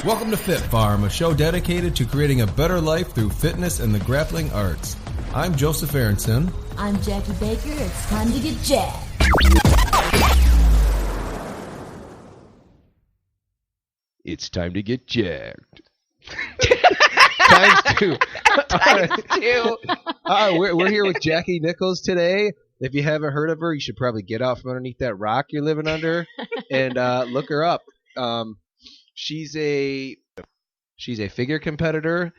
Welcome to FitFarm, a show dedicated to creating a better life through fitness and the grappling arts. I'm Joseph Aronson. I'm Jackie Baker. It's time to get jacked. It's time to get jacked. Times two. Times two. We're here with Jackie Nicholls today. If you haven't heard of her, you should probably get out from underneath that rock you're living under and look her up. She's a figure competitor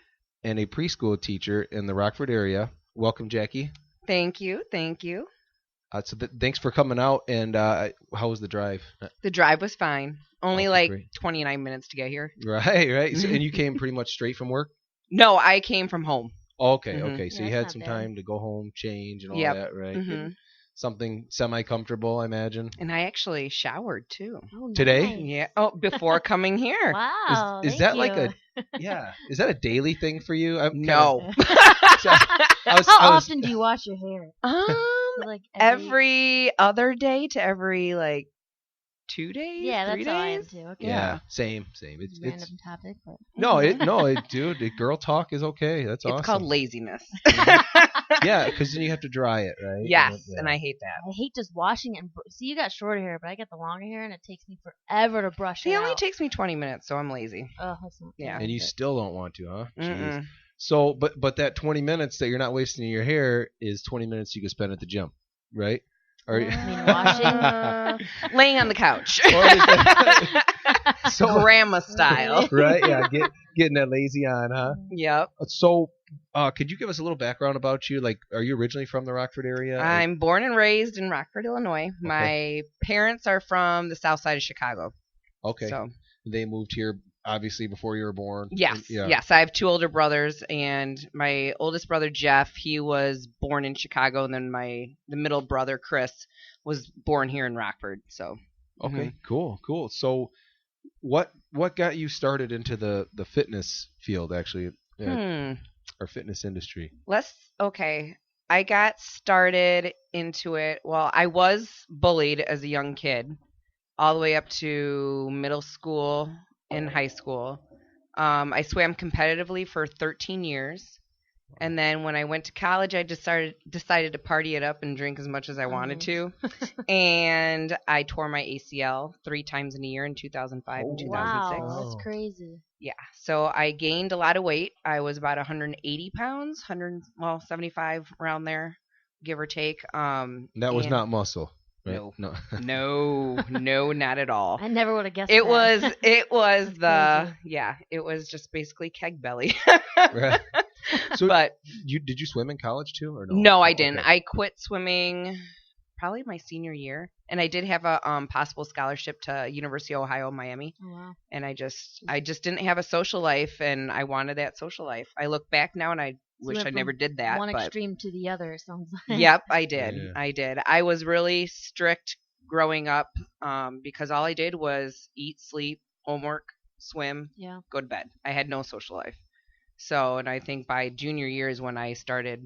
and a preschool teacher in the Rockford area. Welcome, Jackie. Thank you. Thanks for coming out. And how was the drive? The drive was fine. Only great. 29 minutes to get here. Right. So, and you came pretty much straight from work? No, I came from home. Okay. So Yeah, you had that's some not bad. time to go home, change, and all Yep. that, right? Mhm. Something semi-comfortable, I imagine. And I actually showered too. Oh, Today? nice. Yeah. Oh, before coming here. Wow. Is thank that you. like is that a daily thing for you? No. How often do you wash your hair? Like Every other day to every 2 days. Yeah, 3 that's how I am days. too. Okay. Yeah, same. It's Random topic, but dude, the girl talk is okay. That's awesome. It's called laziness. Yeah, because then you have to dry it, right? Yes, Yeah. and I hate that. I hate just washing it. See, you got shorter hair, but I got the longer hair, and it takes me forever to brush it It only out. takes me 20 minutes, so I'm lazy. Oh, that's not Yeah. bad, And you but- still don't want to, huh? Jeez. Mm-mm. So, but that 20 minutes that you're not wasting in your hair is 20 minutes you can spend at the gym, right? Or, I mean, washing. Laying on the couch. So- Grandma style. right? Yeah, getting that lazy on, huh? Yep. So, could you give us a little background about you? Like, are you originally from the Rockford area? I'm born and raised in Rockford, Illinois. My parents are from the south side of Chicago. Okay. So, They moved here, obviously, before you were born. yes. Yeah. Yes. I have two older brothers, and my oldest brother, Jeff, he was born in Chicago, and then the middle brother, Chris, was born here in Rockford. So, Okay. Cool. So, what got you started into the fitness field, actually, or fitness industry? Okay. I got started into it. Well, I was bullied as a young kid, all the way up to middle school and high school. I swam competitively for 13 years. And then when I went to college, I decided to party it up and drink as much as I wanted to. And I tore my ACL 3 times in a year in 2005 and 2006. Wow, that's crazy. Yeah. So I gained a lot of weight. I was about 180 pounds, 75 around there, give or take. That was not muscle. Right? No. No, not at all. I never would have guessed It that. was That's it was just basically keg belly. Right. So, But did you swim in college too, or no? no, I didn't. Okay. I quit swimming probably my senior year, and I did have a possible scholarship to University of Ohio, Miami. Oh, wow. And I just didn't have a social life, and I wanted that social life. I look back now, and I wish went I from never did that. One but extreme to the other, it sounds like. Yep, I did. Yeah. I did. I was really strict growing up because all I did was eat, sleep, homework, swim, Yeah. go to bed. I had no social life. So, and I think by junior year is when I started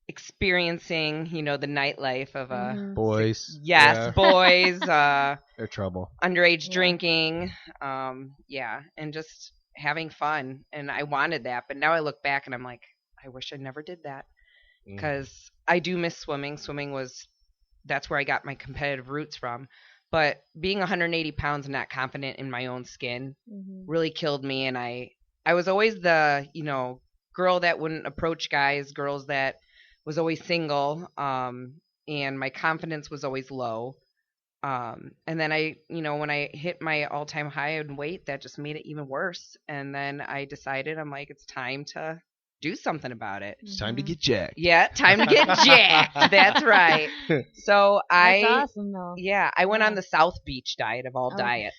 experiencing, the nightlife of Mhm. Boys. yes, Yeah. boys, They're trouble. underage Yeah. drinking, and just having fun. And I wanted that, but now I look back and I'm like, I wish I never did that because I do miss swimming. That's where I got my competitive roots from. But being 180 pounds and not confident in my own skin Mhm. really killed me. And I was always the, girl that wouldn't approach girls that was always single. And my confidence was always low. And then when I hit my all-time high in weight, that just made it even worse. And then I decided, I'm like, it's time to do something about it. It's time to Mhm. get jacked. Yeah, time to get jacked. That's right. So That's awesome, though. I went on Yeah. the South Beach diet of all Oh. diets,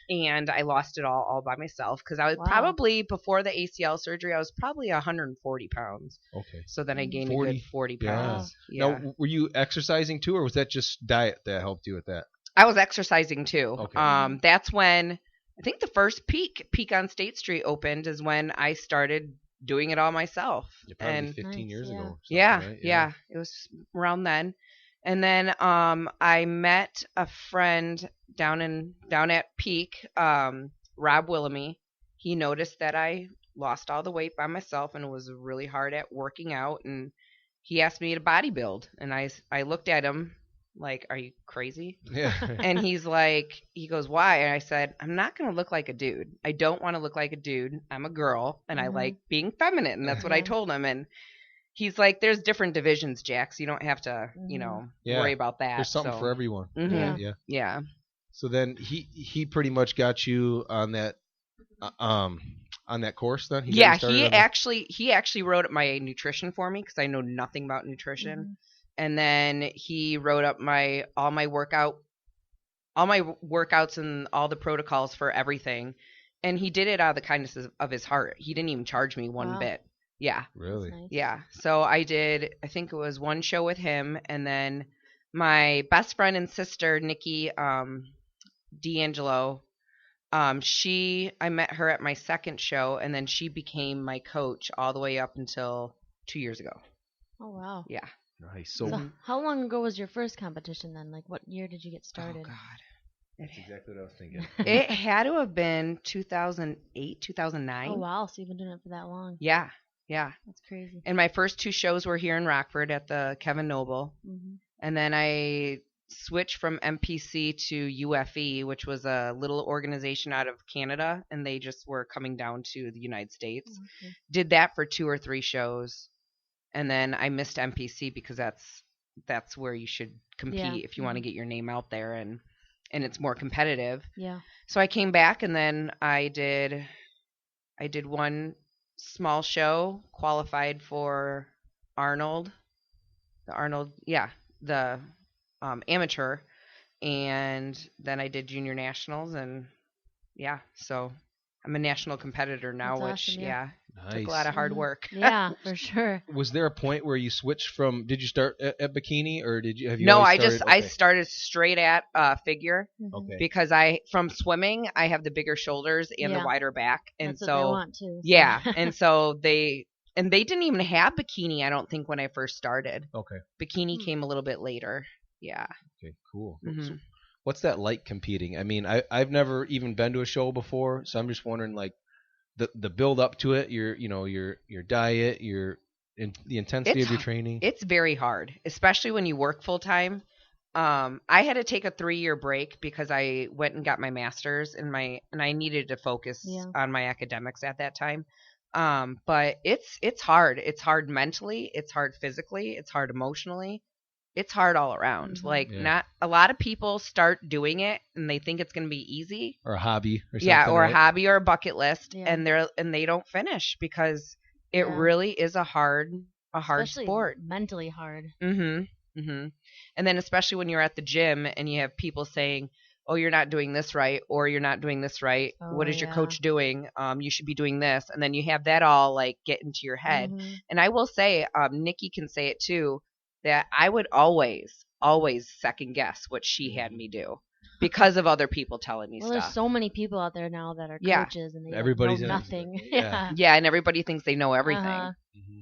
and I lost it all by myself because I was Wow. probably, before the ACL surgery, I was probably 140 pounds. Okay. So then I gained 40? a good 40 Yeah. pounds. Yeah. Now, were you exercising too, or was that just diet that helped you with that? I was exercising too. Okay. That's when I think the first Peak on State Street opened is when I started doing it all myself. Probably And 15 Nice, years yeah. ago. or something, yeah, right? yeah, it was around then. And then I met a friend down at Peak. Rob Willamy. He noticed that I lost all the weight by myself and was really hard at working out, and he asked me to bodybuild. And I looked at him like, are you crazy? Yeah. And he's like, he goes, why? And I said, I'm not going to look like a dude. I don't want to look like a dude. I'm a girl, and I like being feminine. And that's what I told him. And he's like, there's different divisions, Jax. You don't have to, worry about that. There's something for everyone. Yeah. So then he pretty much got you on that course then? He actually wrote up my nutrition for me because I know nothing about nutrition. And then he wrote up all my workouts and all the protocols for everything. And he did it out of the kindness of his heart. He didn't even charge me one bit. Yeah. Really? Nice. Yeah. So I think it was one show with him, and then my best friend and sister, Nikki D'Angelo, I met her at my second show, and then she became my coach all the way up until 2 years ago. Oh, wow. Yeah. Nice. So how long ago was your first competition then? Like, what year did you get started? Oh, God. That's exactly what I was thinking. It had to have been 2008, 2009. Oh, wow. So you've been doing it for that long. Yeah. That's crazy. And my first 2 shows were here in Rockford at the Kevin Noble. And then I switched from MPC to UFE, which was a little organization out of Canada, and they just were coming down to the United States. Did that for 2 or 3 shows. And then I missed MPC because that's where you should compete if you want to get your name out there, and it's more competitive. Yeah. So I came back, and then I did one small show, qualified for Arnold, the amateur, and then I did junior nationals, and so I'm a national competitor now. That's which awesome, took a lot of hard work. Yeah, for sure. Was there a point where you switched from? Did you start at bikini, or have you? No, always I started straight at figure. Okay. Because from swimming, I have the bigger shoulders and the wider back, and That's so what they want too. yeah, and so they didn't even have bikini, I don't think, when I first started. Okay. Bikini came a little bit later. Yeah. Okay. Cool. So what's that like competing? I mean, I've never even been to a show before, so I'm just wondering, like, the build up to it, your diet, the intensity of your training. It's very hard, especially when you work full time. I had to take a 3-year break because I went and got my master's and I needed to focus on my academics at that time. But it's hard. It's hard mentally. It's hard physically. It's hard emotionally. It's hard all around. Not a lot of people start doing it and they think it's going to be easy, or a hobby, or something. Yeah, or right? a hobby or a bucket list, and they don't finish because it really is a hard Especially sport. Mentally hard. And then especially when you're at the gym and you have people saying, "Oh, you're not doing this right," or "You're not doing this right. What is your coach doing? You should be doing this." And then you have that all like get into your head. And I will say, Nikki can say it too, that I would always second guess what she had me do because of other people telling me stuff. There's so many people out there now that are coaches and they Everybody's know nothing. Yeah, and everybody thinks they know everything.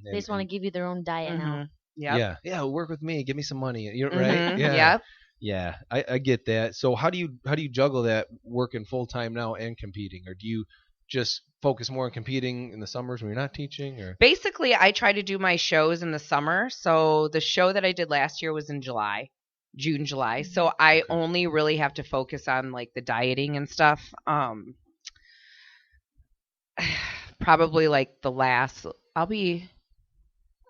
They just want to give you their own diet now. Yeah, work with me, give me some money. You're right. Yeah, I get that. So how do you juggle that, working full time now and competing, or do you just focus more on competing in the summers when you're not teaching? Or basically, I try to do my shows in the summer. So the show that I did last year was in June, July. So I only really have to focus on like the dieting and stuff. Probably like the last, I'll be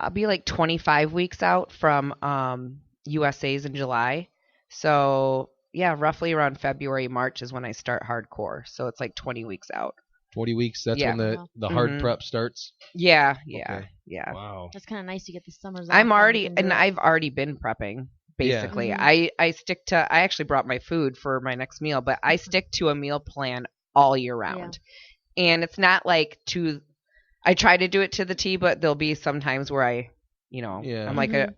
like 25 weeks out from USA's in July. So yeah, roughly around February, March is when I start hardcore. So it's like 20 weeks out. 20 weeks, that's when the hard prep starts? Yeah. Wow. That's kind of nice to get the summers off. I've already been prepping, basically. Yeah. I actually brought my food for my next meal, but I stick to a meal plan all year round. And it's not like I try to do it to the T, but there'll be some times where I'm like a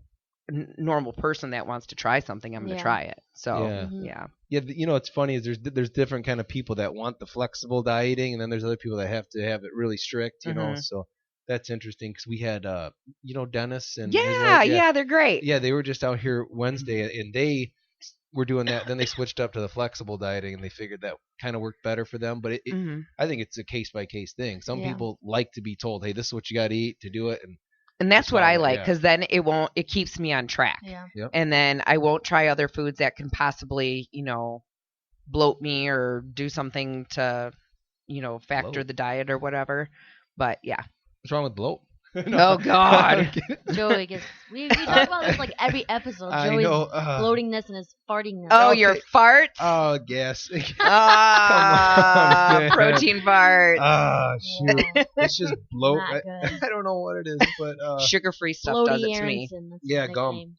normal person that wants to try something. I'm going to try it. So, yeah. It's funny is there's different kind of people that want the flexible dieting, and then there's other people that have to have it really strict, know. So that's interesting because we had Dennis and his wife, they're great. Yeah, they were just out here Wednesday, and they were doing that. Then they switched up to the flexible dieting, and they figured that kind of worked better for them. But I think it's a case by case thing. Some people like to be told, "Hey, this is what you got to eat to do it," and that's what I like, because then it keeps me on track. Yeah. Yep. And then I won't try other foods that can possibly, bloat me or do something to, factor Bloat. the diet or whatever. But yeah. What's wrong with bloat? Oh God. Joey gets. We talk about this like every episode. Joey's bloatingness and his fartingness. Oh, your farts? Oh, gas. Ah, protein farts. Ah, shoot. It's just bloat. Not good. I don't know what it is, but Sugar-free stuff Bloaty does it to me. Aronson, that's yeah, his gum. nickname.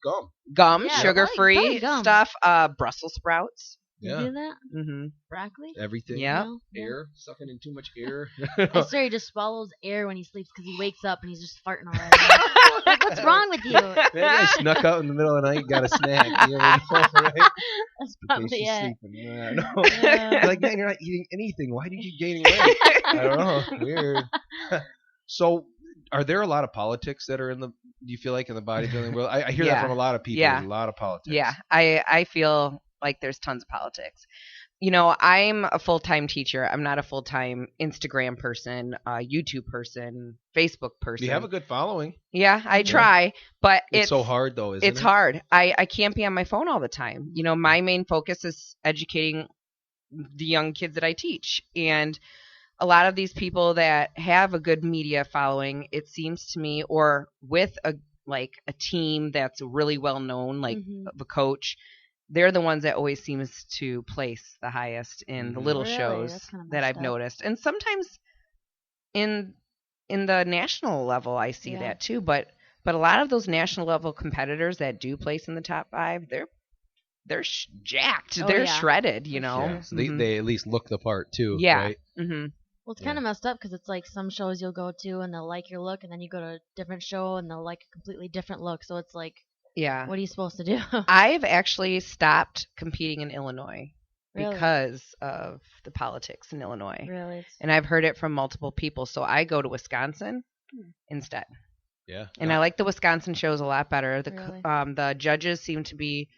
Gum, Yeah, sugar-free probably gum. stuff. Brussels sprouts. You Yeah, do that? Mm-hmm. Broccoli? everything. Yeah. No? Air, sucking in too much air. I swear he just swallows air when he sleeps because he wakes up and he's just farting already. Like, what's wrong with you? Maybe I snuck out in the middle of the night and got a snack. You never know, right? That's In case probably she's it. sleeping. No. You're like, man, you're not eating anything. Why did you gain weight? I don't know. Weird. So, are there a lot of politics that are do you feel like in the bodybuilding world? I hear that from a lot of people. Yeah. There's a lot of politics. Yeah, I feel like there's tons of politics. I'm a full-time teacher. I'm not a full-time Instagram person, YouTube person, Facebook person. You have a good following. Yeah, I try, but It's so hard, though, isn't it? It's hard. I can't be on my phone all the time. My main focus is educating the young kids that I teach. And a lot of these people that have a good media following, it seems to me, or with a team that's really well known, like of a coach, they're the ones that always seems to place the highest in the little Really? shows That's kinda that I've messed up. noticed. And sometimes in the national level I see that too, but a lot of those national level competitors that do place in the top 5, they're jacked. Oh, they're yeah. shredded, Yeah, so Mhm. they at least look the part, too. Yeah. Right? Mhm. Well, it's kind of messed up because it's like some shows you'll go to and they'll like your look, and then you go to a different show and they'll like a completely different look. So it's like, Yeah. what are you supposed to do? I've actually stopped competing in Illinois Really? because of the politics in Illinois. Really? And I've heard it from multiple people. So I go to Wisconsin instead. Yeah. And I like the Wisconsin shows a lot better. Really? The judges seem to be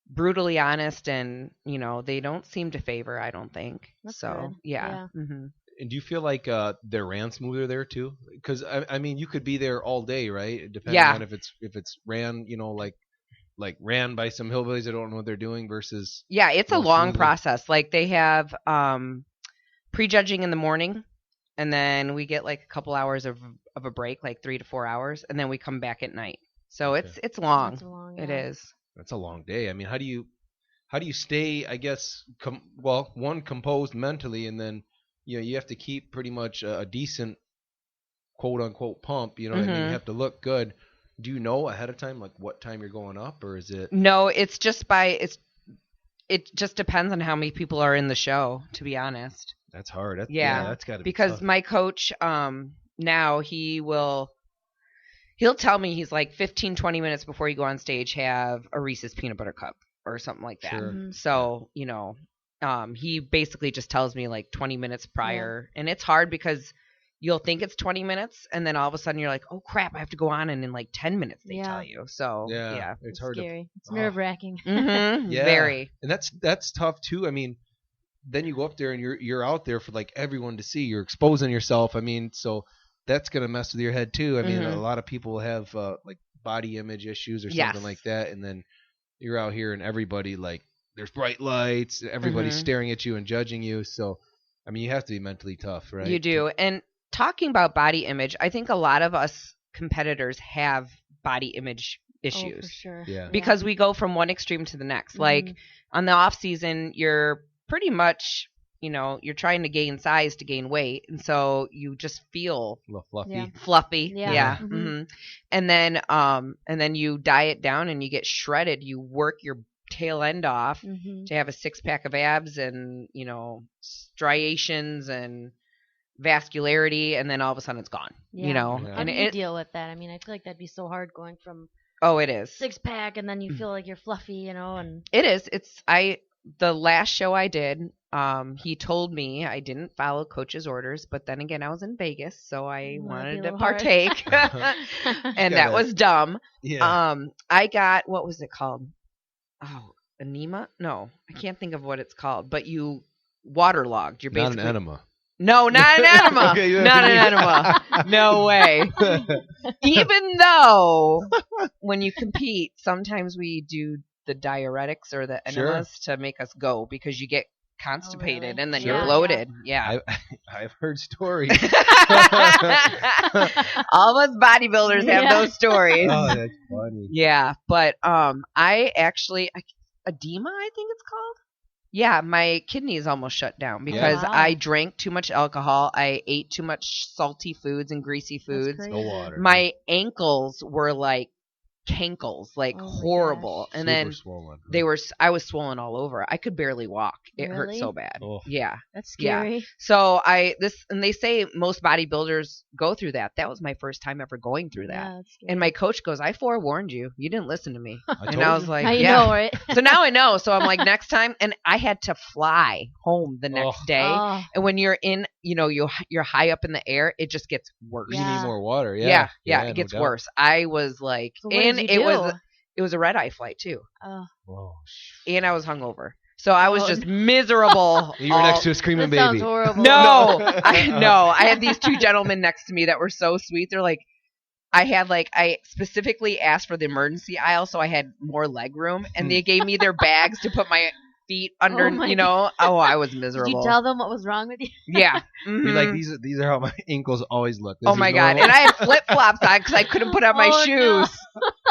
brutally honest, and they don't seem to favor, I don't think. That's so good. yeah. Mm-hmm. And do you feel like they ran smoother there too? Because I mean, you could be there all day, right? Depending on if it's ran, like ran by some hillbillies that don't know what they're doing versus. Yeah, it's a more long smoothly. process. Like they have prejudging in the morning, and then we get like a couple hours of a break, like 3 to 4 hours, and then we come back at night. So Okay. it's long. That's long, It yeah. is. That's a long day. I mean, how do you stay? I guess composed mentally, and then you have to keep pretty much a decent quote unquote pump. You know what I mean? You have to look good. Do you know ahead of time like what time you're going up, or is it? No, it's just it just depends on how many people are in the show, to be honest. That's hard. Yeah, that's got to be because tough. my coach now he'll tell me he's like 15-20 minutes before you go on stage have a Reese's peanut butter cup or something like that. Sure. Mhm. So, he basically just tells me like 20 minutes prior, and it's hard because you'll think it's 20 minutes and then all of a sudden you're like, "Oh crap, I have to go on," and in like 10 minutes they tell you. So, yeah. it's hard scary. It's Oh. nerve-wracking. Mhm. Yeah. Very. and that's tough too. I mean, then you go up there and you're out there for like everyone to see. You're exposing yourself. I mean, so that's gonna mess with your head too. I mean, Mhm. a lot of people have like body image issues or Yes. something like that, and then you're out here and everybody like there's bright lights, everybody's Mhm. staring at you and judging you. So, I mean, you have to be mentally tough, right? You do. And talking about body image, I think a lot of us competitors have body image issues. Oh, for sure. Yeah. Because we go from one extreme to the next. Mhm. Like on the off season, you're pretty much, you're trying to gain size to gain weight, and so you just feel A little fluffy. Yeah. fluffy. Yeah. Yeah. Mhm. And then you diet down and you get shredded. You work your tail end off Mhm. to have a 6-pack of abs and striations and vascularity, and then all of a sudden it's gone. Yeah. Yeah. How And do you it deal with that? I mean, I feel like that'd be so hard going from it is. 6-pack and then you feel like you're fluffy, and It is. The last show I did, he told me I didn't follow coach's orders, but then again I was in Vegas, so I That'd be a wanted to little hard. partake. And that Gotta- was dumb. Yeah. I got, what was it called? Oh, enema. No, I can't think of what it's called. But you waterlogged. You're Not basically an enema. No, not an enema. Okay, you Not an have to enema. No way. Even though when you compete, sometimes we do the diuretics or the Sure. enemas to make us go because you get constipated really? and then Sure. you're bloated. Yeah. I've heard stories. All of us bodybuilders have Yeah. those stories. Oh, that's funny. Yeah, but I actually edema, I think it's called. Yeah, my kidneys almost shut down because Wow. I drank too much alcohol. I ate too much salty foods and greasy That's foods. crazy. No water. My ankles were like cankles, like Oh my horrible. gosh. And then swollen. I was swollen all over. I could barely walk. It hurt Really? so bad. Oh. Yeah. That's Yeah. scary. So and they say most bodybuilders go through that. That was my first time ever going through that. Yeah, that's scary. And my coach goes, I forewarned you. You didn't listen to me. I And told I was you. like, now you yeah. know, right? So now I know. So I'm like, next time. And I had to fly home the next Oh. day. Oh, And when you're in, you're high up in the air, it just gets worse. You need Yeah. more water. Yeah, Yeah, it no gets doubt. worse. I was like, so what and did you do? it was a red eye flight too. Oh, Whoa. And I was hungover. So I was Oh, just miserable. You were next to a screaming that sounds baby. horrible. No, I had these two gentlemen next to me that were so sweet. They're like, I specifically asked for the emergency aisle so I had more leg room, and they gave me their bags to put my feet under. Oh my Oh, I was Did miserable. you tell them what was wrong with you? Yeah. You're like, Mhm. these are how my ankles always look. This Oh is my god! normal. And I had flip flops on because I couldn't put on my Oh, no. shoes.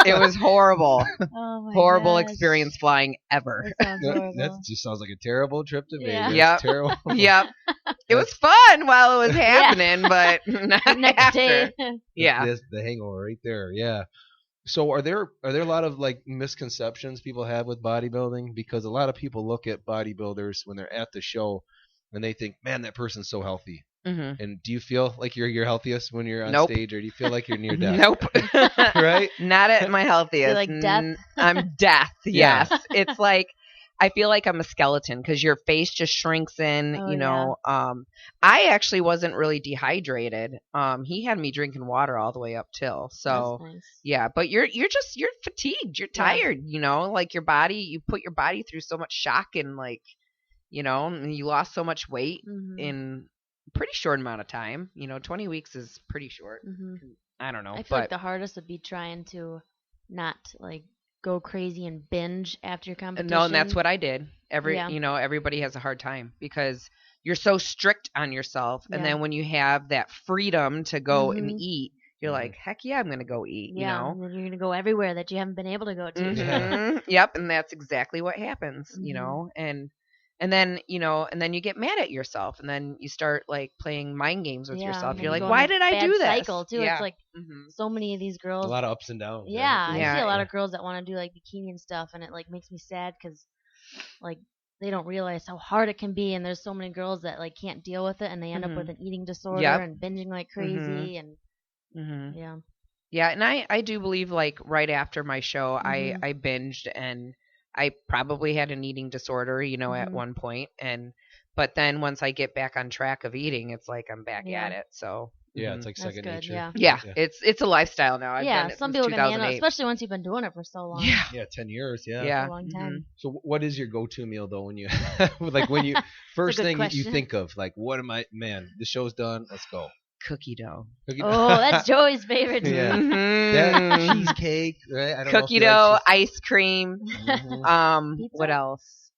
It was horrible. Oh my Horrible gosh. experience flying ever. That sounds horrible. That just sounds like a terrible trip to Vegas. Yeah. Yep. Terrible. Yep. It was fun while it was happening, but not The next after. day. Yeah. That's the hangover right there. Yeah. So are there a lot of like misconceptions people have with bodybuilding? Because a lot of people look at bodybuilders when they're at the show and they think, man, that person's so healthy. Mm-hmm. And do you feel like you're your healthiest when you're on Nope. stage, or do you feel like you're near death? Nope. Right? Not at my healthiest. You're like death? I'm death. Yeah. Yes. It's like I feel like I'm a skeleton because your face just shrinks in. Oh, you know. I actually wasn't really dehydrated. He had me drinking water all the way up till. So That's nice. yeah, but you're fatigued. You're Yeah. tired. You know, like your body. You put your body through so much shock and and you lost so much weight Mhm. in a pretty short amount of time. 20 weeks is pretty short. Mhm. I don't know, I feel but like the hardest would be trying to not like go crazy and binge after your competition. no, and that's what I did. Yeah. Everybody has a hard time because you're so strict on yourself, and Yeah. then when you have that freedom to go and Mhm. eat, you're Mhm. like, heck yeah, I'm gonna go eat. Yeah, and then you're gonna go everywhere that you haven't been able to go to. Mhm. Yep, and that's exactly what happens. Mhm. And then you get mad at yourself, and then you start like playing mind games with Yeah, yourself. and You're you like, go why in a did I bad do this? cycle too. Yeah. It's like Mhm. so many of these girls. A lot of ups and downs. Yeah, I Yeah, see a lot yeah. of girls that want to do like bikini and stuff, and it like makes me sad because like they don't realize how hard it can be, and there's so many girls that like can't deal with it, and they end up with an eating disorder Yep. and binging like crazy, and Mhm. yeah. Yeah, and I do believe like right after my show, Mhm. I binged, and I probably had an eating disorder, at Mhm. one point, but then once I get back on track of eating, it's like I'm back Yeah. at it. So Yeah, mhm. it's like That's second good, nature. yeah. yeah, it's a lifestyle now. I've Yeah, done it some since people can handle it, 2008. especially once you've been doing it for so long. Yeah, Yeah, 10 years. Yeah. yeah, A long mhm. time. So what is your go-to meal though when you like when you first good thing you question. think of, like, what am I, man, the show's done, let's go. Cookie dough, Cookie Oh, that's Joey's favorite. too. Yeah. Mhm. that cheesecake, right? I don't know if Cookie you dough, like ice cream. Mhm. Pizza? What else?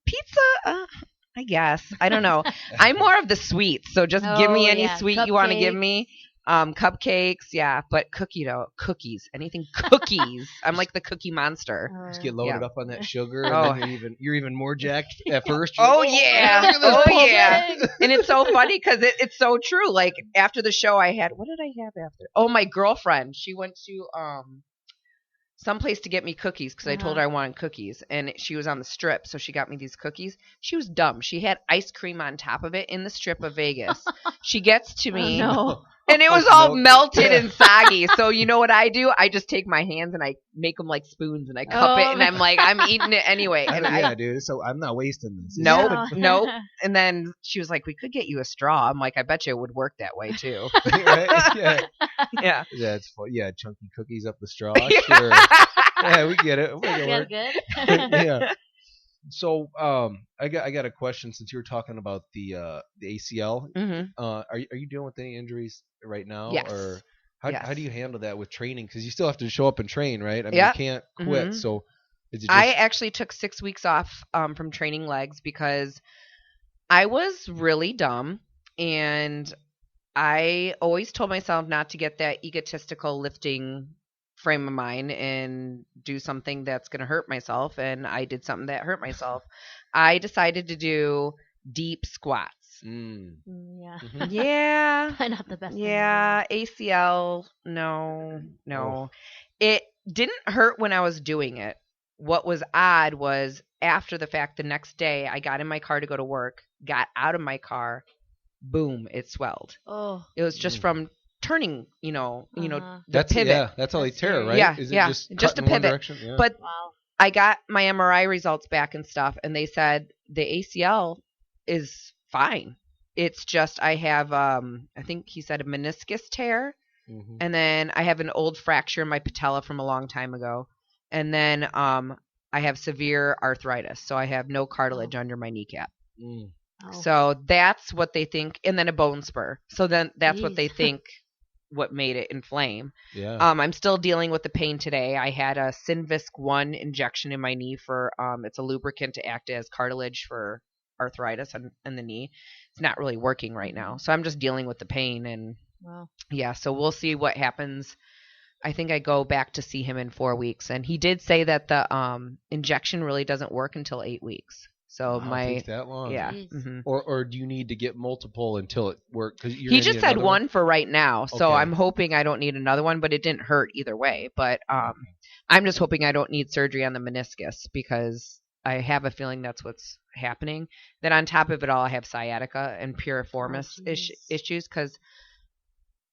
Pizza. I guess. I don't know. I'm more of the sweets, so just give me Oh, any yeah. sweet you want to give Cupcakes. me. Cupcakes, yeah, but cookie dough, cookies, anything cookies. I'm like the cookie monster. Just get loaded Yeah. up on that sugar, Oh. and then you're even more jacked at first. You're Oh like, yeah, look at this oh pump. yeah, and it's so funny because it's so true. Like after the show, I had what did I have after? Oh, my girlfriend. She went to someplace to get me cookies because I told her I wanted cookies, and she was on the Strip, so she got me these cookies. She was dumb. She had ice cream on top of it in the Strip of Vegas. She gets to me. Oh, no. And it was all melted and soggy. So you know what I do? I just take my hands and I make them like spoons and I cup it and I'm like, I'm eating it anyway. And dude. So I'm not wasting this. Nope. And then she was like, we could get you a straw. I'm like, I bet you it would work that way too. Right? Yeah. Yeah. Yeah, it's fun. Yeah, chunky cookies up the straw. Sure. Yeah, we get it. Good. Yeah. So, I got a question since you were talking about the ACL. Mm-hmm. Are you dealing with any injuries right now? Yes. Or Yes. how do you handle that with training? Because you still have to show up and train, right? I mean, Yeah. you can't quit. Mm-hmm. So, is it just... I actually took 6 weeks off from training legs because I was really dumb, and I always told myself not to get that egotistical lifting frame of mind and do something that's going to hurt myself, and I did something that hurt myself. I decided to do deep squats. Yeah. Mm-hmm. Yeah. Probably not the best. Yeah, ACL, no. Oh. It didn't hurt when I was doing it. What was odd was after the fact, the next day, I got in my car to go to work, got out of my car, boom, it swelled. Oh. It was just from turning, the That's pivot. Yeah, that's how they tear, right? Yeah, Is it yeah, just just cut a in one pivot. direction? Yeah. But Wow. I got my MRI results back and stuff, and they said the ACL is fine. It's just I have, I think he said a meniscus tear, Mm-hmm. and then I have an old fracture in my patella from a long time ago, and then I have severe arthritis, so I have no cartilage under my kneecap. Mm. Oh. So that's what they think, and then a bone spur. So then that's what they Jeez. think what made it inflame. Yeah. I'm still dealing with the pain today. I had a Synvisc 1 injection in my knee for it's a lubricant to act as cartilage for arthritis in the knee. It's not really working right now. So I'm just dealing with the pain, and Wow. yeah, so we'll see what happens. I think I go back to see him in 4 weeks, and he did say that the injection really doesn't work until 8 weeks. So Wow, it takes that long. yeah. Jeez. Mm-hmm. Or do you need to get multiple until it works? He just said one for right now, so Okay. I'm hoping I don't need another one, but it didn't hurt either way. But I'm just hoping I don't need surgery on the meniscus because I have a feeling that's what's happening. Then on top of it all, I have sciatica and piriformis issues because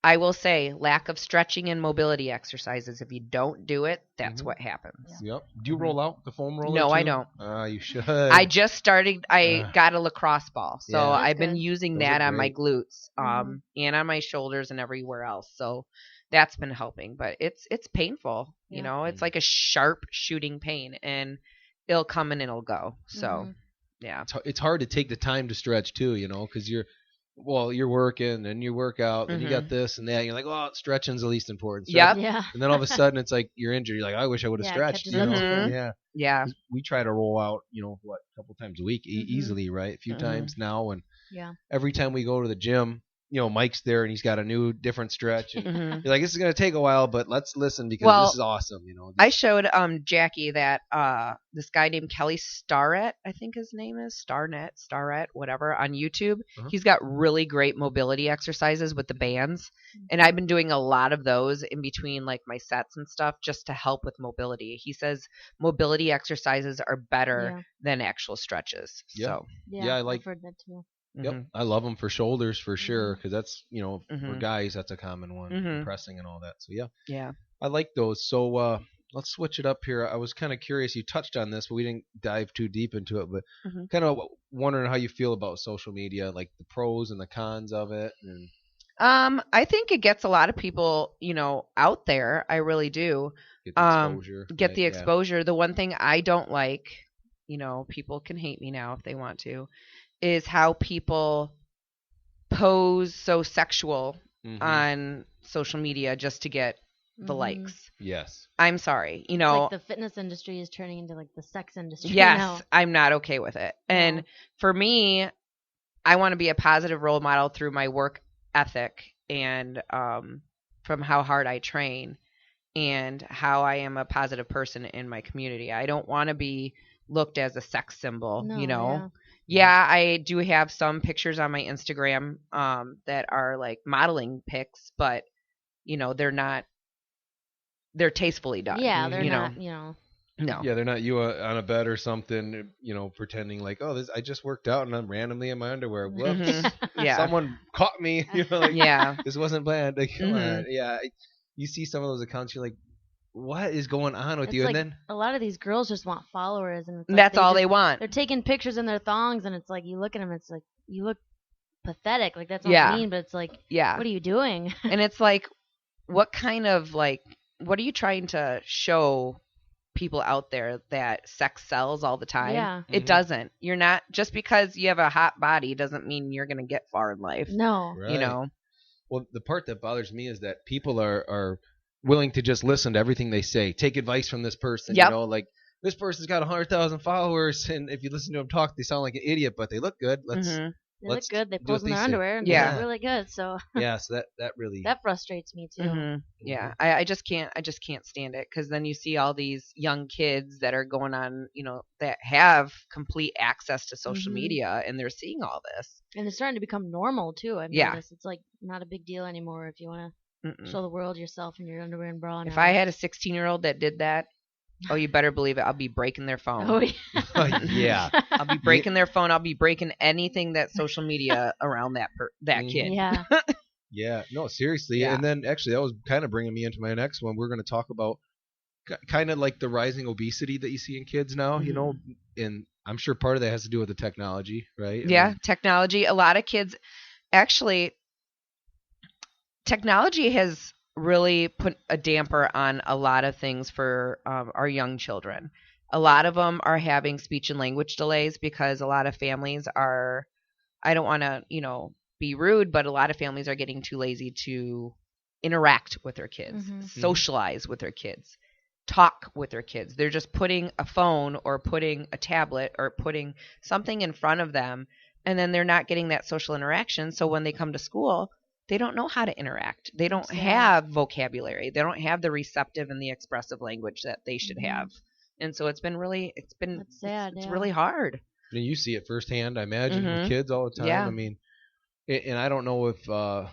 I will say lack of stretching and mobility exercises. If you don't do it, that's what happens. Yep. Do you roll out the foam roller? No, too? I don't. You should. I just started. I got a lacrosse ball, so Yeah. I've That's been good. using Those that are on my great. glutes, Mhm. and on my shoulders and everywhere else. So that's been helping, but it's painful. Yeah. It's like a sharp shooting pain, and it'll come and it'll go. So Mhm. yeah, It's hard to take the time to stretch too, because you're working and you work out and you got this and that. And you're like, well, stretching's the least important. Yep. Yeah. And then all of a sudden it's like you're injured. You're like, I wish I would have Yeah, stretched. catches up to you. Yeah. yeah, We try to roll out, a couple times a week Mhm. easily, right? A few times now. And Yeah. every time we go to the gym, Mike's there and he's got a new different stretch. And Mhm. you're like, this is going to take a while, but let's listen because Well, this is awesome. I showed Jackie that this guy named Kelly Starrett, I think his name is Starrett, whatever, on YouTube. Uh-huh. He's got really great mobility exercises with the bands, and I've been doing a lot of those in between like my sets and stuff just to help with mobility. He says mobility exercises are better than actual stretches. Yeah. So Yeah, I like- I've heard that too. Yep, mhm. I love them for shoulders for sure because that's for Mhm. guys that's a common one, Mhm. pressing and all that. So yeah, Yeah. I like those. So let's switch it up here. I was kind of curious. You touched on this, but we didn't dive too deep into it. But Mhm. kind of wondering how you feel about social media, like the pros and the cons of it. And I think it gets a lot of people, out there. I really do. get the exposure. Get right? the Yeah. exposure. The one thing I don't like, people can hate me now if they want to, is how people pose so sexual Mhm. on social media just to get the Mhm. likes. Yes. I'm sorry, It's like the fitness industry is turning into like the sex industry yes, now. I'm not okay with it. And No. for me, I want to be a positive role model through my work ethic and from how hard I train and how I am a positive person in my community. I don't want to be looked as a sex symbol, No, Yeah, I do have some pictures on my Instagram that are like modeling pics, but they're not. They're tastefully done. Yeah, they're you not, know. No. Yeah, they're not you on a bed or something, pretending like, oh, I just worked out and I'm randomly in my underwear. Whoops. Yeah. Someone caught me. Like, Yeah. this wasn't planned. Like, come on. Yeah. You see some of those accounts, you're like, what is going on with It's you? like And then a lot of these girls just want followers, and it's like That's all they want. They're taking pictures in their thongs, and it's like you look at them, it's like you look pathetic. Like that's not Yeah. mean, but it's like, Yeah. what are you doing? And it's like, what are you trying to show people out there that sex sells all the time? Yeah. It doesn't. You're not, just because you have a hot body doesn't mean you're going to get far in life. No. Right. Well, the part that bothers me is that people are willing to just listen to everything they say, take advice from this person. Yep. Like this person's got 100,000 followers, and if you listen to them talk, they sound like an idiot, but they look good. They look good. They do pose what in their they say. underwear, and Yeah. they look really good. So Yeah, so that really that frustrates me too. Yeah. I just can't stand it, because then you see all these young kids that are going on, that have complete access to social media, and they're seeing all this. And it's starting to become normal too. I've Yeah. noticed it's like not a big deal anymore if you want to show the world yourself in your underwear and bra. If I had a 16-year-old that did that, oh, you better believe it. I'll be breaking their phone. Oh yeah. yeah. I'll be breaking their phone. I'll be breaking anything that's social media around that kid. Yeah. Yeah, no, seriously. Yeah. And then actually that was kind of bringing me into my next one. We're going to talk about kind of like the rising obesity that you see in kids now, and I'm sure part of that has to do with the technology, right? Technology. A lot of kids, actually, technology has really put a damper on a lot of things for our young children. A lot of them are having speech and language delays because a lot of families are, I don't want to, be rude, but a lot of families are getting too lazy to interact with their kids, socialize with their kids, talk with their kids. They're just putting a phone or putting a tablet or putting something in front of them, and then they're not getting that social interaction. So when they come to school, they don't know how to interact. They don't have vocabulary. They don't have the receptive and the expressive language that they should have. And so it's sad. It's really hard. And you see it firsthand, I imagine, with kids all the time. Yeah. I mean, and I don't know if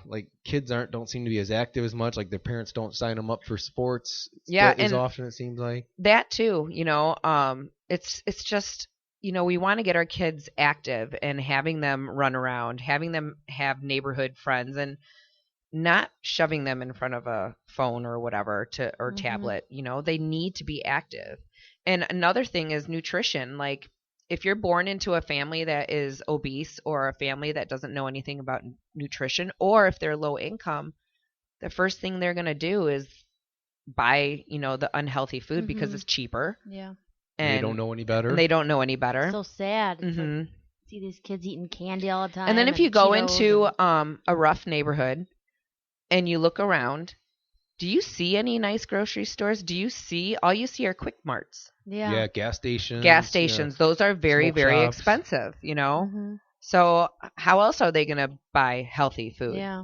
like kids don't seem to be as active as much. Like their parents don't sign them up for sports as often, it seems like. That too, it's just, we want to get our kids active and having them run around, having them have neighborhood friends, and not shoving them in front of a phone or whatever or tablet. They need to be active. And another thing is nutrition. Like, if you're born into a family that is obese, or a family that doesn't know anything about nutrition, or if they're low income, the first thing they're going to do is buy, the unhealthy food because it's cheaper. Yeah. And they don't know any better. They don't know any better. So sad. It's like, see these kids eating candy all the time. And then if you go into a rough neighborhood and you look around, do you see any nice grocery stores? All you see are Quick Marts. Yeah. Yeah, gas stations. Yeah. Those are very, Smoke very shops. expensive, So how else are they going to buy healthy food, Yeah.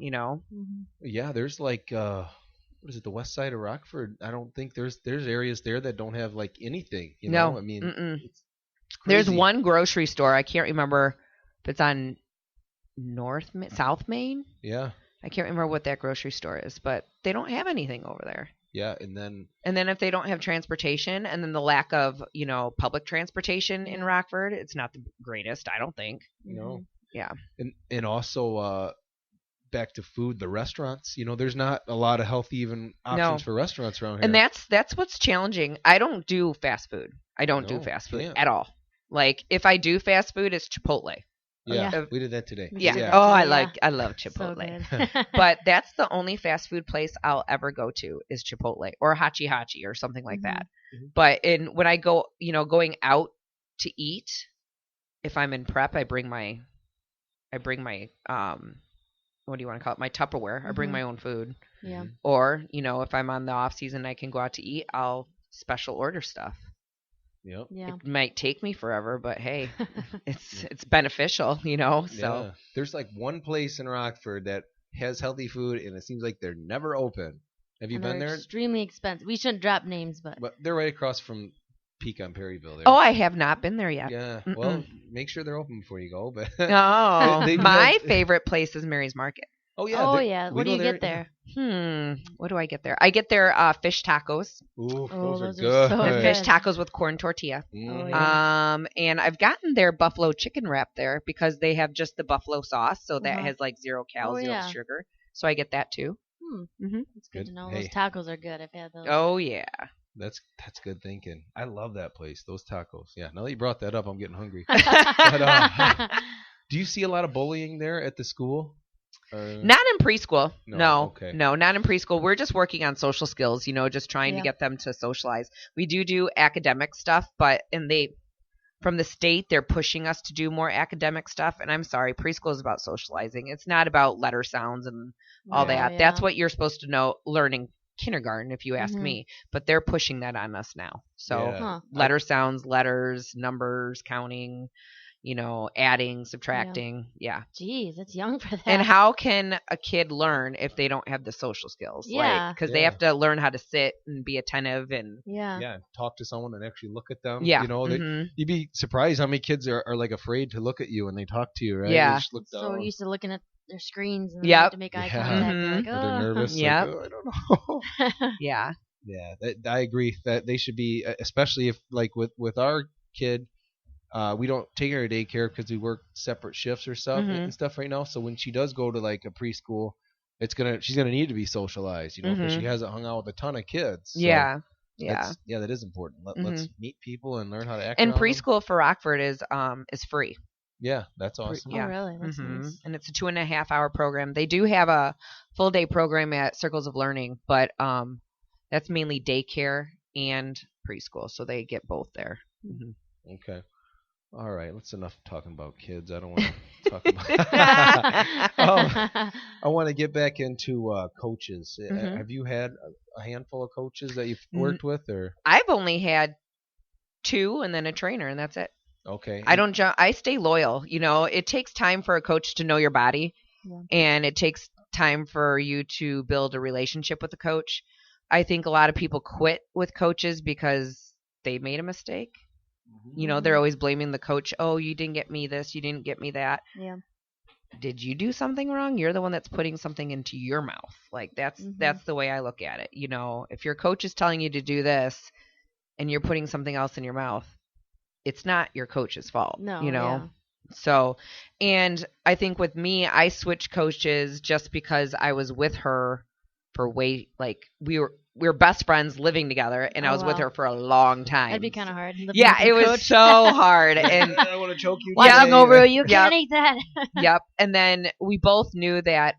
Yeah, there's like, what is it, the west side of Rockford? I don't think there's areas there that don't have like anything, No. I mean, it's There's crazy. one grocery store. I can't remember if it's on South Main. Yeah. I can't remember what that grocery store is, but they don't have anything over there. Yeah, and then if they don't have transportation, and then the lack of, public transportation in Rockford, it's not the greatest, I don't think. Yeah. And also back to food, the restaurants, there's not a lot of healthy even options for restaurants around here. And that's what's challenging. I don't do fast food. I don't do fast food at all. Like, if I do fast food, it's Chipotle. Yeah, we did that today. Yeah. Oh, I love Chipotle. So good. But that's the only fast food place I'll ever go to is Chipotle or Hachi Hachi or something like that. But when I go, going out to eat, if I'm in prep, I bring my what do you want to call it? My Tupperware. I bring my own food. Yeah. Or, if I'm on the off season, I can go out to eat. I'll special order stuff. Yep. Yeah. It might take me forever, but hey, it's beneficial, So Yeah. There's like one place in Rockford that has healthy food, and it seems like they're never open. Have you been there? Extremely expensive. We shouldn't drop names, but they're right across from Pecan Perryville there. Oh, I have not been there yet. Yeah. Well, make sure they're open before you go. But Oh, they my favorite place is Mary's Market. Oh yeah. Oh yeah. we What do go you get there? What do I get there? I get their fish tacos. Ooh, Oh, those are those are good. so The good. fish tacos with corn tortilla. Oh, yeah. And I've gotten their buffalo chicken wrap there because they have just the buffalo sauce, so that has like 0 cal, Oh, 0 yeah. sugar. So I get that too. It's good to know. Hey. Those tacos are good. I've had those. Oh yeah. That's good thinking. I love that place. Those tacos. Yeah. Now that you brought that up, I'm getting hungry. Do you see a lot of bullying there at the school? Not in preschool. No. Okay. No, not in preschool. We're just working on social skills, just trying to get them to socialize. We do academic stuff, but from the state, they're pushing us to do more academic stuff. And I'm sorry, preschool is about socializing. It's not about letter sounds and all that. Yeah. That's what you're supposed to know, learn in kindergarten, if you ask me. But they're pushing that on us now. So letter sounds, letters, numbers, counting, adding, subtracting. Yeah. Geez, that's young for that. And how can a kid learn if they don't have the social skills? Yeah. Because they have to learn how to sit and be attentive and talk to someone and actually look at them. Yeah. You'd be surprised how many kids are like afraid to look at you when they talk to you, right? Yeah. They just look down. So used to looking at their screens and they have to make eye contact. Like, They're nervous. Yeah. Like, I don't know. Yeah. Yeah, I agree that they should be, especially if like with our kid. We don't take her to daycare because we work separate shifts or stuff and stuff right now. So when she does go to like a preschool, she's gonna need to be socialized, because she hasn't hung out with a ton of kids. So yeah. That is important. Let's meet people and learn how to act. And around preschool for Rockford is free. Yeah, that's awesome. Oh, really? That's nice. And it's a 2.5-hour program. They do have a full day program at Circles of Learning, but that's mainly daycare and preschool, so they get both there. Okay. All right, that's enough talking about kids. I don't want to talk about. I want to get back into coaches. Have you had a handful of coaches that you've worked with, or? I've only had 2, and then a trainer, and that's it. Okay. I don't jump. I stay loyal. It takes time for a coach to know your body, and it takes time for you to build a relationship with a coach. I think a lot of people quit with coaches because they made a mistake. They're always blaming the coach. Oh, you didn't get me this. You didn't get me that. Yeah. Did you do something wrong? You're the one that's putting something into your mouth. Like that's the way I look at it. If your coach is telling you to do this and you're putting something else in your mouth, it's not your coach's fault. No. Yeah. So, and I think with me, I switched coaches just because I was with her for we were best friends living together, and I was with her for a long time. That'd be kind of hard. Yeah, it was so hard. And I want to choke you. Watching over you can't eat that. Yep. And then we both knew that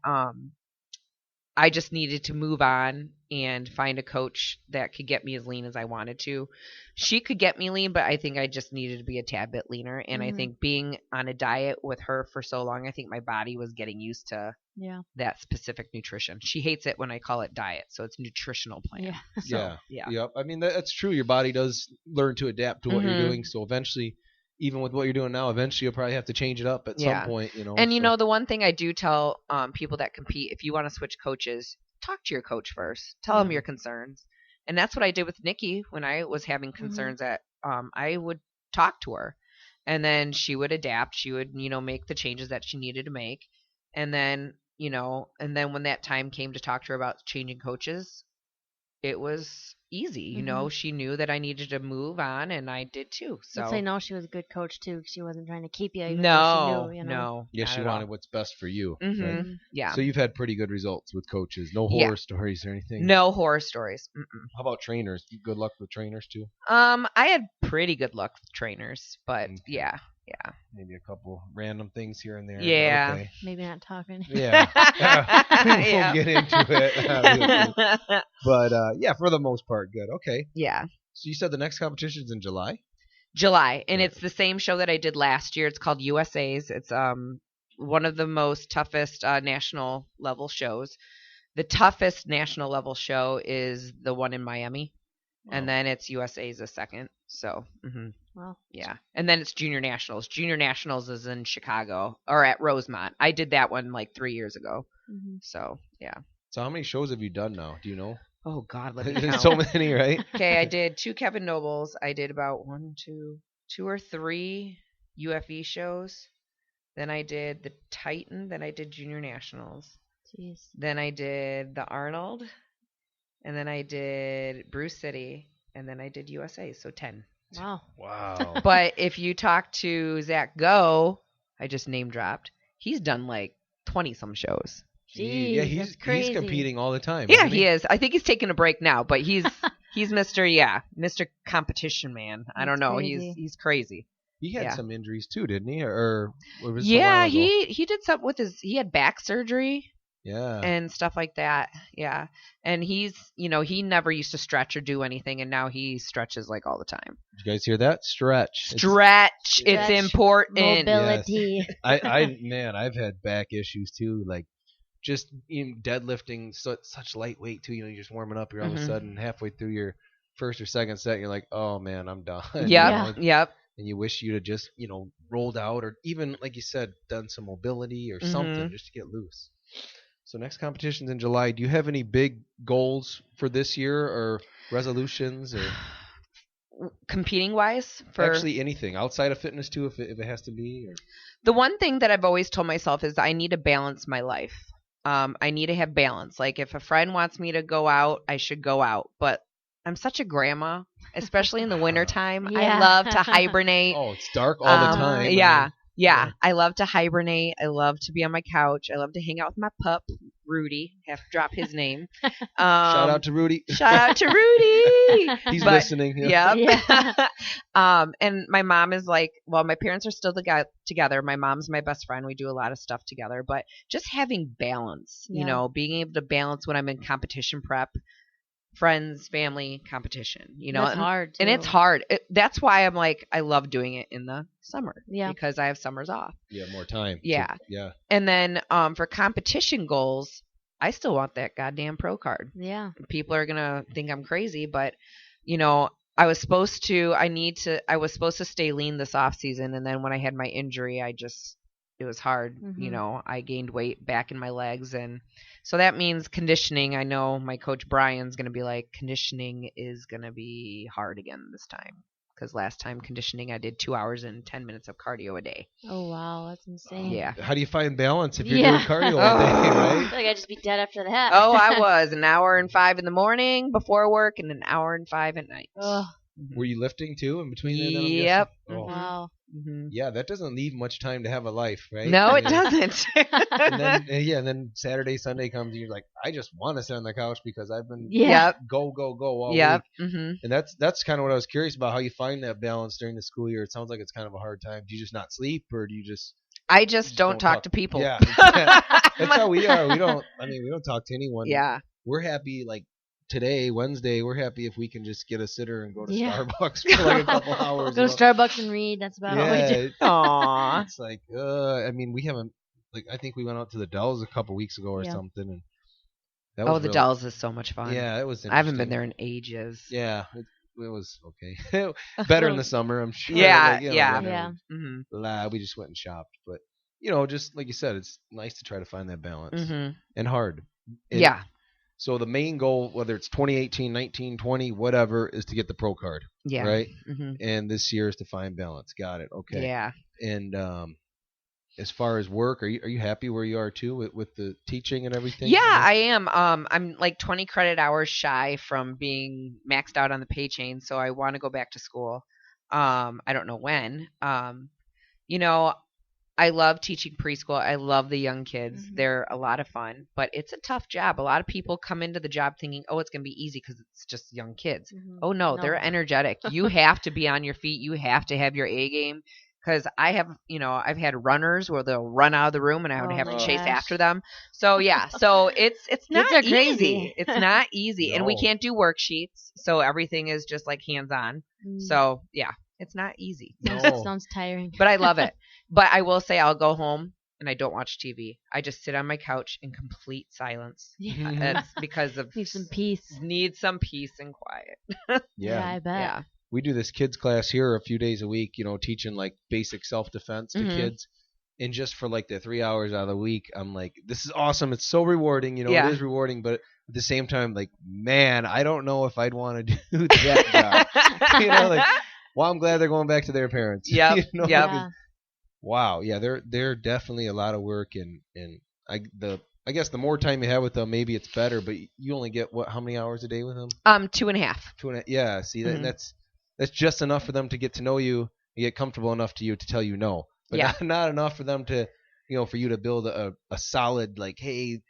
I just needed to move on and find a coach that could get me as lean as I wanted to. She could get me lean, but I think I just needed to be a tad bit leaner. And I think being on a diet with her for so long, I think my body was getting used to that specific nutrition. She hates it when I call it diet, so it's nutritional plan. Yeah. So, Yep. I mean, that's true. Your body does learn to adapt to what you're doing. So eventually, even with what you're doing now, eventually you'll probably have to change it up at some point. And the one thing I do tell people that compete, if you want to switch coaches, talk to your coach first. Tell them your concerns. And that's what I did with Nikki when I was having concerns. That I would talk to her, and then she would adapt. She would make the changes that she needed to make, and then when that time came to talk to her about changing coaches, it was easy. She knew that I needed to move on, and I did too. So I'd say no, she was a good coach too. She wasn't trying to keep you. Even no, though she knew, no. Yeah, she wanted what's best for you. Right? Yeah. So you've had pretty good results with coaches. No horror stories or anything. No horror stories. How about trainers? Good luck with trainers too. I had pretty good luck with trainers, but yeah. Maybe a couple random things here and there. Yeah. Okay. Maybe not talking. Yeah. We'll get into it. But for the most part, good. Okay. Yeah. So you said the next competition's in July? July, and it's the same show that I did last year. It's called USA's. It's one of the most toughest national level shows. The toughest national level show is the one in Miami, and then it's USA's a second. So, Wow. Yeah, and then it's Junior Nationals. Junior Nationals is in Chicago or at Rosemont. I did that one like 3 years ago. So, yeah. So how many shows have you done now? Do you know? Oh God, let me There's count. so many, right? Okay, I did 2 Kevin Nobles. I did about 2 or 3 UFE shows. Then I did the Titan. Then I did Junior Nationals. Jeez. Then I did the Arnold, and then I did Bruce City, and then I did USA. So 10. Wow. Wow. But if you talk to Zach Go, I just name dropped. He's done like 20 some shows. Jeez, yeah, that's crazy. he's competing all the time. Yeah, isn't he is. I think he's taking a break now, but he's Mr. Competition Man. I don't That's know. crazy. He's crazy. He had Yeah. some injuries too, didn't he? Or was it a Yeah, while ago? he did something with he had back surgery Yeah. and stuff like that. Yeah. And he's, he never used to stretch or do anything, and now he stretches like all the time. Did you guys hear that? Stretch. Stretch. It's Stretch, important. Mobility. I've had back issues too, like just deadlifting such light weight too. You're just warming up. You're all of a sudden halfway through your first or second set, you're like, oh man, I'm done. Yep. And you wish you'd have just rolled out, or even like you said, done some mobility or something just to get loose. So next competition's in July. Do you have any big goals for this year or resolutions or Competing wise, for actually anything outside of fitness too, if it has to be? Or... The one thing that I've always told myself is I need to balance my life. I need to have balance. Like if a friend wants me to go out, I should go out. But I'm such a grandma, especially in the wintertime. Yeah. I love to hibernate. Oh, it's dark all the time. Yeah. I love to hibernate. I love to be on my couch. I love to hang out with my pup, Rudy. Have to drop his name. Shout out to Rudy. Shout out to Rudy. He's listening. Yeah. Yeah. And my mom is like, well, my parents are still together. My mom's my best friend. We do a lot of stuff together. But just having balance, being able to balance when I'm in competition prep, friends, family, competition, That's hard too. And it's hard. That's why I'm like, I love doing it in the summer. Yeah. Because I have summers off. Yeah, more time. Yeah. Yeah. And then for competition goals, I still want that goddamn pro card. Yeah. People are gonna think I'm crazy, but I was supposed to stay lean this off season, and then when I had my injury, it was hard. I gained weight back in my legs, and so that means conditioning. I know my coach Brian's going to be like, conditioning is going to be hard again this time, because last time conditioning I did 2 hours and 10 minutes of cardio a day. Oh wow, that's insane. Yeah. How do you find balance if you're doing cardio all day, I right? feel like I'd just be dead after that. Oh, I was an hour and 5 in the morning before work, and an hour and 5 at night. Ugh. Were you lifting too in between there? Then, I'm Yep. guessing? Oh. Wow. Mm-hmm. Yeah, that doesn't leave much time to have a life, right? No, I it mean, doesn't. and then Saturday, Sunday comes, and you're like, I just want to sit on the couch because I've been Yeah. go all Yep. week. Mm-hmm. And that's kind of what I was curious about, how you find that balance during the school year. It sounds like it's kind of a hard time. Do you just not sleep, or do you just? I just don't talk to people. Yeah, that's how we are. We don't talk to anyone. Yeah. We're happy, like today, Wednesday, we're happy if we can just get a sitter and go to Yeah. Starbucks for like a couple hours. Go to Starbucks and read. That's about all we do. Aww. It's like, we haven't, like, I think we went out to the Dells a couple weeks ago or something, and that was the really, Dells is so much fun. Yeah, it was. I haven't been there in ages. Yeah, it was okay. Better in the summer, I'm sure. Yeah, like, yeah. whatever. Yeah. Mm-hmm. We just went and shopped, but just like you said, it's nice to try to find that balance, Mm-hmm. and hard. Yeah. So the main goal, whether it's 2018, 19, 20, whatever, is to get the pro card. Yeah. Right? Mm-hmm. And this year is to find balance. Got it. Okay. Yeah. And as far as work, are you happy where you are too with the teaching and everything? Yeah, I am. I'm like 20 credit hours shy from being maxed out on the pay chain, so I want to go back to school. I don't know when. I love teaching preschool. I love the young kids. Mm-hmm. They're a lot of fun, but it's a tough job. A lot of people come into the job thinking, oh, it's going to be easy because it's just young kids. Mm-hmm. Oh, no, they're energetic. You have to be on your feet. You have to have your A game, because I have, I've had runners where they'll run out of the room and I would have to chase after them. So, yeah, so it's not Kids are easy. crazy. It's not easy. And we No. can't do worksheets, so everything is just like hands-on. So, yeah, it's not easy. No. Sounds tiring. But I love it. But I will say I'll go home and I don't watch TV. I just sit on my couch in complete silence. Yeah. That's because of Need some peace. Need some peace and quiet. Yeah, I bet. Yeah. We do this kids class here a few days a week, teaching like basic self-defense to Mhm. kids. And just for like the 3 hours out of the week, I'm like, this is awesome. It's so rewarding. Yeah. It is rewarding. But at the same time, like, man, I don't know if I'd want to do that job. Well, I'm glad they're going back to their parents. Yep. You know? Yep. Yeah. Wow. Yeah, they're definitely a lot of work, and I I guess the more time you have with them, maybe it's better. But you only get how many hours a day with them? 2.5. 2.5. Yeah. See, that's just enough for them to get to know you and get comfortable enough to tell you no. But not enough for them to, for you to build a solid like, hey,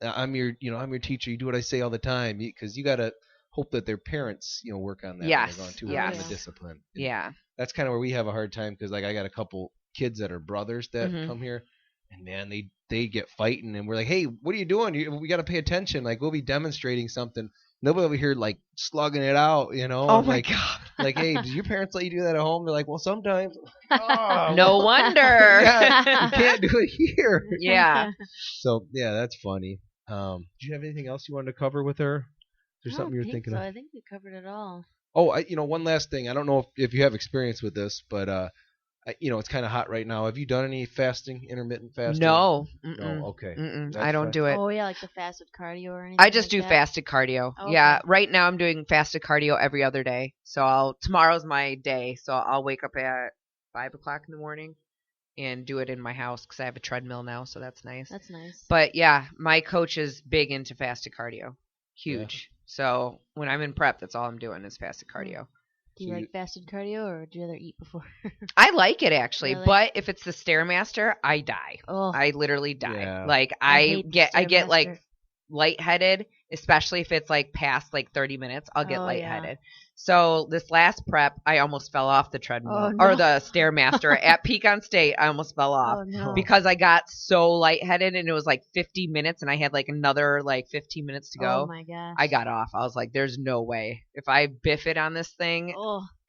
I'm your teacher. You do what I say all the time, because you got to hope that their parents, work on that. Yes. When they're going to Yes. work on the discipline. And Yeah. that's kind of where we have a hard time, because like I got a couple kids that are brothers that come here, and man, they get fighting, and we're like, hey, what are you doing? We got to pay attention. Like we'll be demonstrating something. Nobody over here like slugging it out, Oh my like, God. like, hey, do your parents let you do that at home? They're like, well, sometimes. Oh, No wonder. Yeah, you can't do it here. Yeah. So yeah, that's funny. Do you have anything else you wanted to cover with her? Is there something you were thinking of? I think we covered it all. Oh, one last thing. I don't know if you have experience with this, but it's kind of hot right now. Have you done any fasting, intermittent fasting? No. No. Okay. I don't do it. Oh yeah, like the fasted cardio or anything. I just like do that? fasted cardio. Okay. Yeah, right now I'm doing fasted cardio every other day. So tomorrow's my day. So I'll wake up at 5 o'clock in the morning and do it in my house because I have a treadmill now. So that's nice. That's nice. But yeah, my coach is big into fasted cardio. Huge. Yeah. So when I'm in prep, that's all I'm doing is fasted cardio. Do you like fasted cardio, or do you rather eat before? I like it actually, really? But if it's the Stairmaster, I die. Oh, I literally die. Yeah. Like I get like lightheaded, especially if it's like past like 30 minutes. I'll get lightheaded. Yeah. So this last prep, I almost fell off the treadmill or the Stairmaster at Pecan State. I almost fell off because I got so lightheaded, and it was like 50 minutes, and I had like another like 15 minutes to go. Oh my gosh! I got off. I was like, "There's no way if I biff it on this thing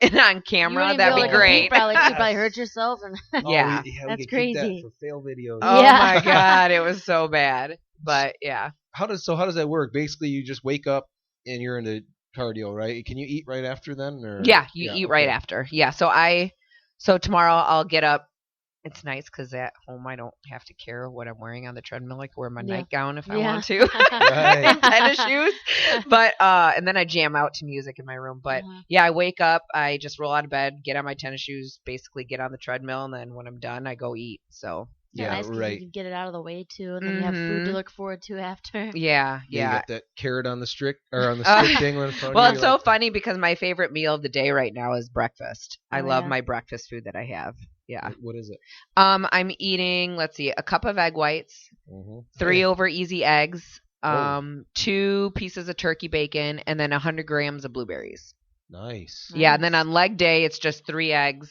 and on camera, that'd be great." You probably hurt yourself, and yeah, that's crazy. That for fail videos. Oh my God, it was so bad. But yeah. How does that work? Basically, you just wake up and you're into cardio, right? Can you eat right after then? Or? Yeah, you eat right after. Yeah, so tomorrow I'll get up. It's nice because at home I don't have to care what I'm wearing on the treadmill. I can wear my nightgown if I want to, and tennis shoes. But and then I jam out to music in my room. But yeah, I wake up, I just roll out of bed, get on my tennis shoes, basically get on the treadmill, and then when I'm done, I go eat. So. Yeah, nice because you can get it out of the way too, and then you have food to look forward to after. Yeah. You got that carrot on the stick or on the stick dangling in front of you. Well, it's so funny because my favorite meal of the day right now is breakfast. I love my breakfast food that I have. Yeah. What is it? I'm eating, let's see, a cup of egg whites, 3 over easy eggs, 2 pieces of turkey bacon, and then 100 grams of blueberries. Nice. Yeah, and then on leg day it's just 3 eggs.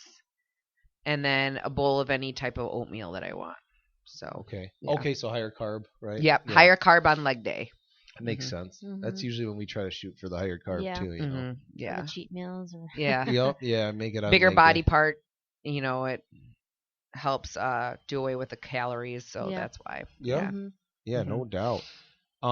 And then a bowl of any type of oatmeal that I want. So okay, so higher carb, right? Yep, yeah. Higher carb on leg day. That makes sense. That's usually when we try to shoot for the higher carb too. You know, the cheat meals. Or yeah, make it on bigger body day. part. It helps do away with the calories, so that's why. Yeah, no doubt.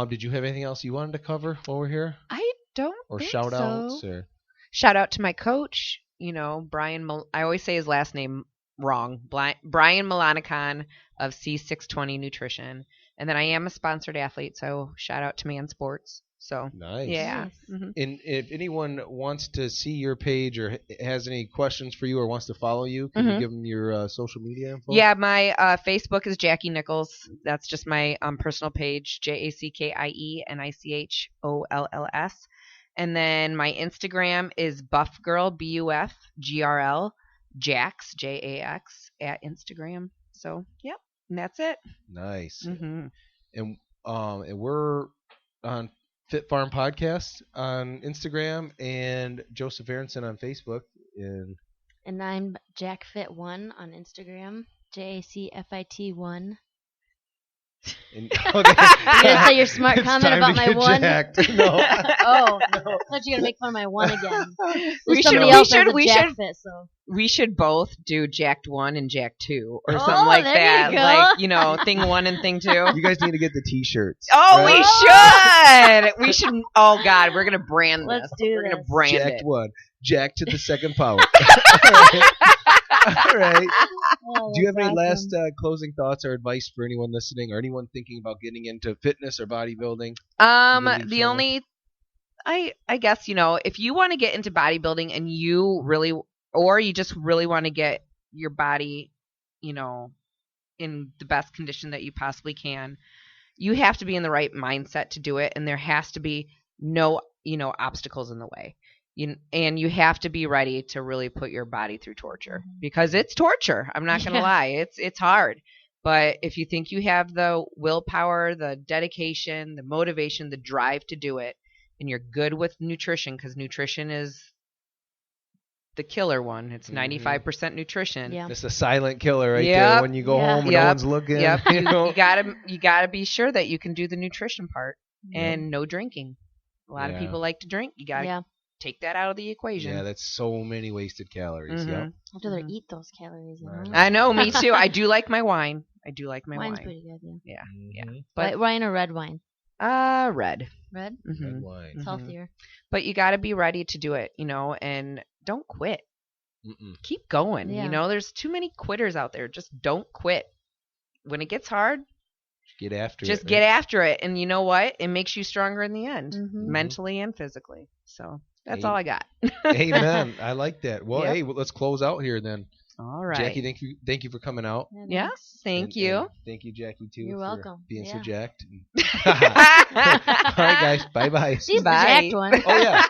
Did you have anything else you wanted to cover while we're here? I don't. Or think shout so. outs or shout out to my coach. Brian, I always say his last name wrong. Brian Milanicon of C620 Nutrition. And then I am a sponsored athlete, so shout out to Man Sports. So nice. Yeah. Nice. And if anyone wants to see your page or has any questions for you or wants to follow you, can you give them your social media info? Yeah, my Facebook is Jackie Nicholls. That's just my personal page, JackieNichols. And then my Instagram is buffgirl, BUFGRL, Jax, JAX, at Instagram. So, yep, and that's it. Nice. And we're on FitFarm Podcast on Instagram and Joseph Aronson on Facebook. And I'm JackFit1 on Instagram, JACFIT1. Okay. You're gonna say your smart comment about my one? Jacked. No. No. I thought you were gonna make fun of my one again. We should both do Jacked 1 and Jacked 2 or something like that. Like, thing 1 and thing 2. You guys need to get the t-shirts. Oh, right? We should. Oh God, we're gonna brand this. Let's do We're this. Gonna brand Jacked it. 1. Jacked to the second power. All right. Oh, do you have any last closing thoughts or advice for anyone listening or anyone thinking about getting into fitness or bodybuilding? The only, I guess, if you want to get into bodybuilding and you just really want to get your body, in the best condition that you possibly can, you have to be in the right mindset to do it, and there has to be no, obstacles in the way. And you have to be ready to really put your body through torture, because it's torture. I'm not going to lie. It's hard. But if you think you have the willpower, the dedication, the motivation, the drive to do it, and you're good with nutrition, because nutrition is the killer one. It's 95% nutrition. Yeah. It's a silent killer right there when you go home and no one's looking. Yep. You gotta be sure that you can do the nutrition part, and no drinking. A lot of people like to drink. You gotta take that out of the equation. Yeah, that's so many wasted calories. Yep. I'd rather eat those calories. I know, me too. I do like my wine. Wine's pretty good, yeah. But white wine or red wine? Red. Red? Red wine. It's healthier. But you got to be ready to do it, and don't quit. Keep going. Yeah. There's too many quitters out there. Just don't quit. When it gets hard, get after it. Just get after it. And you know what? It makes you stronger in the end, mentally and physically. So that's all I got. Amen. I like that. Well, hey, let's close out here then. All right. Jackie, thank you for coming out. Yeah, thank you. And thank you, Jackie, too. You're welcome. Being so jacked. All right, guys. Bye-bye. She's the jacked one. Oh, yeah.